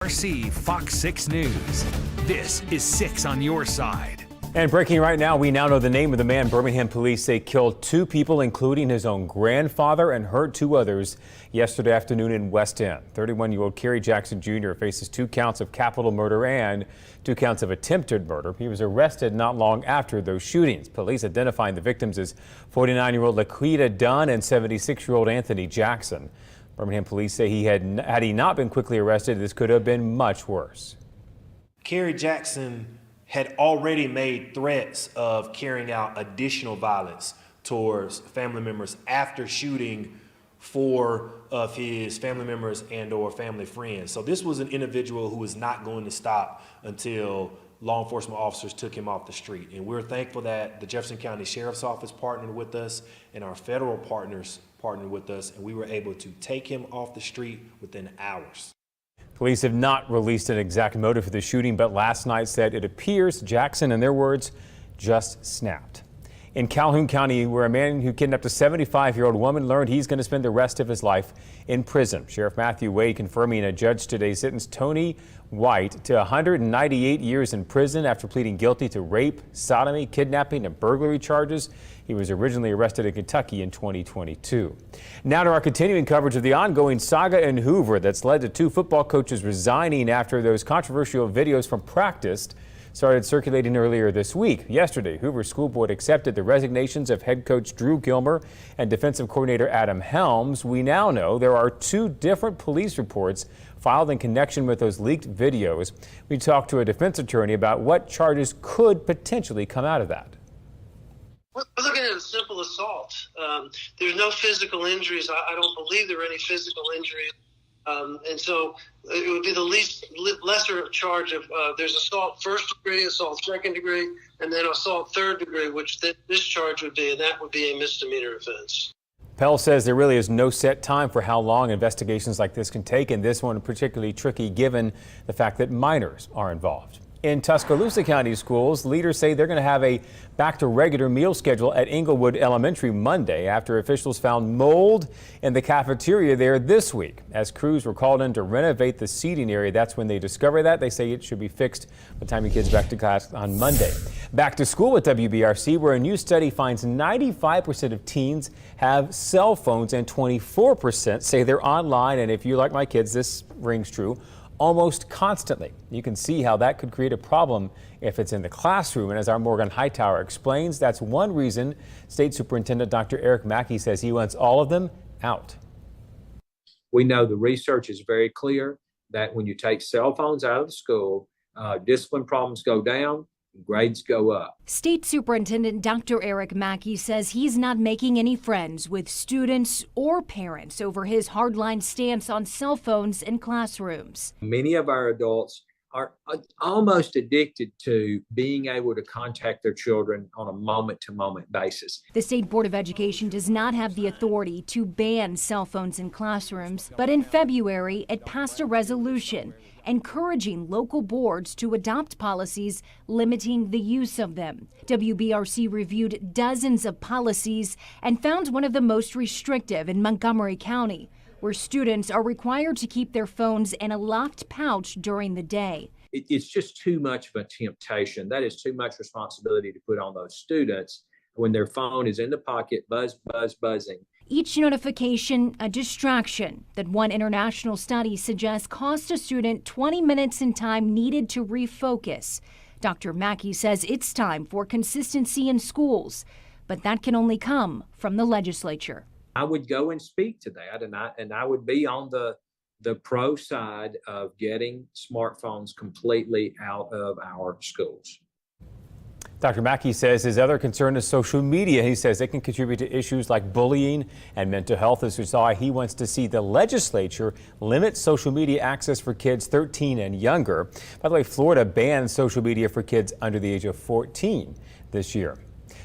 WBRC FOX6 News. This is 6 on your side. And breaking right now, we now know the name of the man Birmingham police say killed 2 people, including his own grandfather, and hurt 2 others yesterday afternoon in West End. 31-year-old Kerry Jackson Jr. faces 2 counts of capital murder and 2 counts of attempted murder. He was arrested not long after those shootings. Police identifying the victims as 49-year-old Laquita Dunn and 76-year-old Anthony Jackson. Birmingham police say had he not been quickly arrested, this could have been much worse. Kerry Jackson had already made threats of carrying out additional violence towards family members after shooting 4 of his family members and or family friends. So this was an individual who was not going to stop until law enforcement officers took him off the street. And we're thankful that the Jefferson County Sheriff's Office partnered with us and our federal partners partnered with us, and we were able to take him off the street within hours. Police have not released an exact motive for the shooting, but last night said it appears Jackson, in their words, just snapped. In Calhoun County, where a man who kidnapped a 75-year-old woman learned he's going to spend the rest of his life in prison. Sheriff Matthew Wade confirming a judge today sentenced Tony White to 198 years in prison after pleading guilty to rape, sodomy, kidnapping, and burglary charges. He was originally arrested in Kentucky in 2022. Now to our continuing coverage of the ongoing saga in Hoover that's led to 2 football coaches resigning after those controversial videos from practice started circulating earlier this week. Yesterday, Hoover School Board accepted the resignations of head coach Drew Gilmer and defensive coordinator Adam Helms. We now know there are 2 different police reports filed in connection with those leaked videos. We talked to a defense attorney about what charges could potentially come out of that. We're looking at a simple assault. There's no physical injuries. I don't believe there are any physical injuries. And so it would be the lesser charge of there's assault 1st degree, assault 2nd degree, and then assault 3rd degree, which this charge would be, and that would be a misdemeanor offense. Pell says there really is no set time for how long investigations like this can take, and this one particularly tricky given the fact that minors are involved. In Tuscaloosa County schools, leaders say they're going to have a back-to-regular meal schedule at Englewood Elementary Monday after officials found mold in the cafeteria there this week. As crews were called in to renovate the seating area, that's when they discovered that. They say it should be fixed by the time your kids back to class on Monday. Back to school with WBRC, where a new study finds 95% of teens have cell phones and 24% say they're online. And if you like my kids, this rings true almost constantly. You can see how that could create a problem if it's in the classroom. And as our Morgan Hightower explains, that's one reason State Superintendent Dr. Eric Mackey says he wants all of them out. We know the research is very clear that when you take cell phones out of the school, discipline problems go down, grades go up. State Superintendent Dr. Eric Mackey says he's not making any friends with students or parents over his hardline stance on cell phones in classrooms. Many of our adults are almost addicted to being able to contact their children on a moment-to-moment basis. The State Board of Education does not have the authority to ban cell phones in classrooms, but in February it passed a resolution encouraging local boards to adopt policies limiting the use of them. WBRC reviewed dozens of policies and found one of the most restrictive in Montgomery County, where students are required to keep their phones in a locked pouch during the day. It's just too much of a temptation. That is too much responsibility to put on those students when their phone is in the pocket, buzzing. Each notification a distraction that one international study suggests cost a student 20 minutes in time needed to refocus. Dr. Mackey says it's time for consistency in schools, but that can only come from the legislature. I would go and speak to that, and I would be on the pro side of getting smartphones completely out of our schools. Dr. Mackey says his other concern is social media. He says it can contribute to issues like bullying and mental health. This is why he wants to see the legislature limit social media access for kids 13 and younger. By the way, Florida banned social media for kids under the age of 14 this year.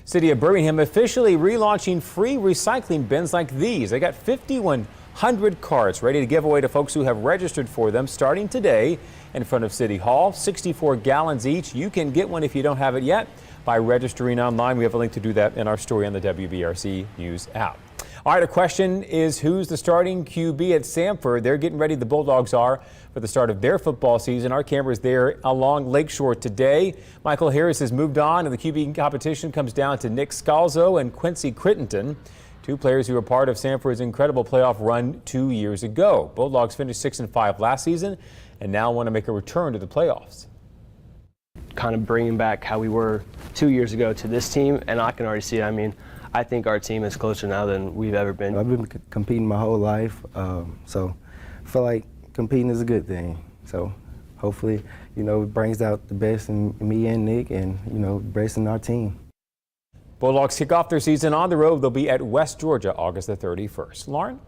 City of Birmingham officially relaunching free recycling bins like these. They got 5,100 carts ready to give away to folks who have registered for them starting today in front of City Hall. 64 gallons each. You can get one if you don't have it yet by registering online. We have a link to do that in our story on the WBRC News app. All right, a question is who's the starting QB at Samford? They're getting ready, the Bulldogs are, for the start of their football season. Our camera's there along Lakeshore today. Michael Harris has moved on, and the QB competition comes down to Nick Scalzo and Quincy Crittenton, two players who were part of Samford's incredible playoff run 2 years ago. Bulldogs finished 6-5 last season and now want to make a return to the playoffs. Kind of bringing back how we were 2 years ago to this team, and I can already see it. I mean, I think our team is closer now than we've ever been. I've been competing my whole life, so I feel like competing is a good thing. So hopefully, it brings out the best in me and Nick and, best in our team. Bulldogs kick off their season on the road. They'll be at West Georgia August the 31st. Lauren?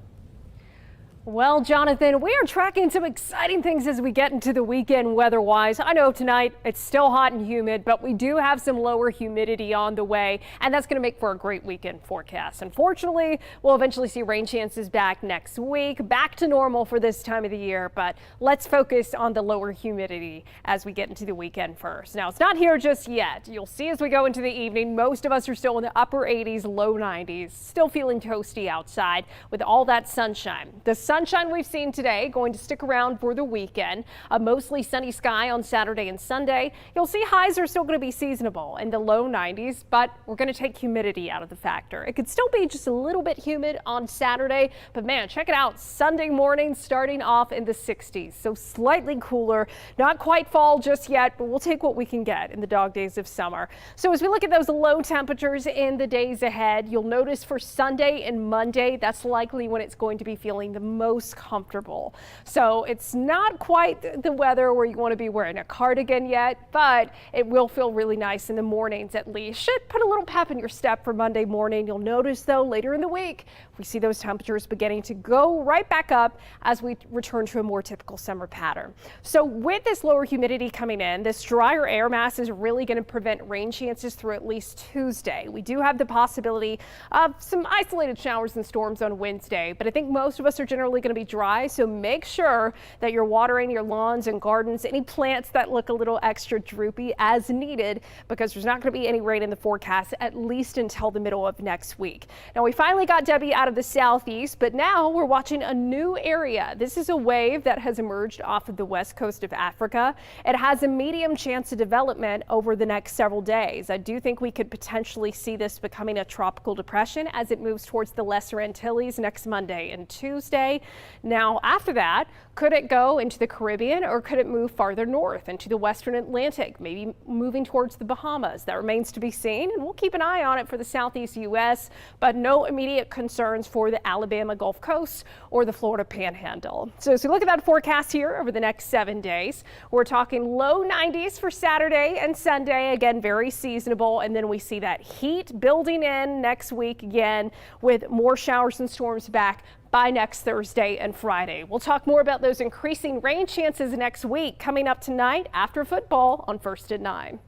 Well, Jonathan, we are tracking some exciting things as we get into the weekend weather-wise. I know tonight it's still hot and humid, but we do have some lower humidity on the way, and that's going to make for a great weekend forecast. Unfortunately, we'll eventually see rain chances back next week, back to normal for this time of the year, but let's focus on the lower humidity as we get into the weekend first. Now, it's not here just yet. You'll see as we go into the evening, most of us are still in the upper 80s, low 90s, still feeling toasty outside with all that sunshine. The sunshine we've seen today going to stick around for the weekend. A mostly sunny sky on Saturday and Sunday. You'll see highs are still going to be seasonable in the low 90s, but we're going to take humidity out of the factor. It could still be just a little bit humid on Saturday, but man, check it out. Sunday morning starting off in the 60s, so slightly cooler. Not quite fall just yet, but we'll take what we can get in the dog days of summer. So as we look at those low temperatures in the days ahead, you'll notice for Sunday and Monday, that's likely when it's going to be feeling the most comfortable. So it's not quite the weather where you want to be wearing a cardigan yet, but it will feel really nice in the mornings at least. Should put a little pep in your step for Monday morning. You'll notice though later in the week, we see those temperatures beginning to go right back up as we return to a more typical summer pattern. So with this lower humidity coming in, this drier air mass is really going to prevent rain chances through at least Tuesday. We do have the possibility of some isolated showers and storms on Wednesday, but I think most of us are generally going to be dry, so make sure that you're watering your lawns and gardens, any plants that look a little extra droopy as needed, because there's not going to be any rain in the forecast at least until the middle of next week. Now we finally got Debbie out of the southeast, but now we're watching a new area. This is a wave that has emerged off of the west coast of Africa. It has a medium chance of development over the next several days. I do think we could potentially see this becoming a tropical depression as it moves towards the Lesser Antilles next Monday and Tuesday. Now, after that, could it go into the Caribbean or could it move farther north into the Western Atlantic, maybe moving towards the Bahamas? That remains to be seen, and we'll keep an eye on it for the southeast U.S., but no immediate concerns for the Alabama Gulf Coast or the Florida Panhandle. So as we look at that forecast here over the next 7 days, we're talking low 90s for Saturday and Sunday, again, very seasonable, and then we see that heat building in next week again with more showers and storms back by next Thursday and Friday. We'll talk more about those increasing rain chances next week coming up tonight after football on First at 9.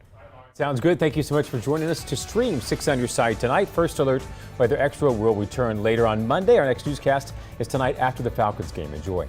Sounds good. Thank you so much for joining us. To stream 6 on your side tonight. First Alert Weather Extra will return later on Monday. Our next newscast is tonight after the Falcons game. Enjoy.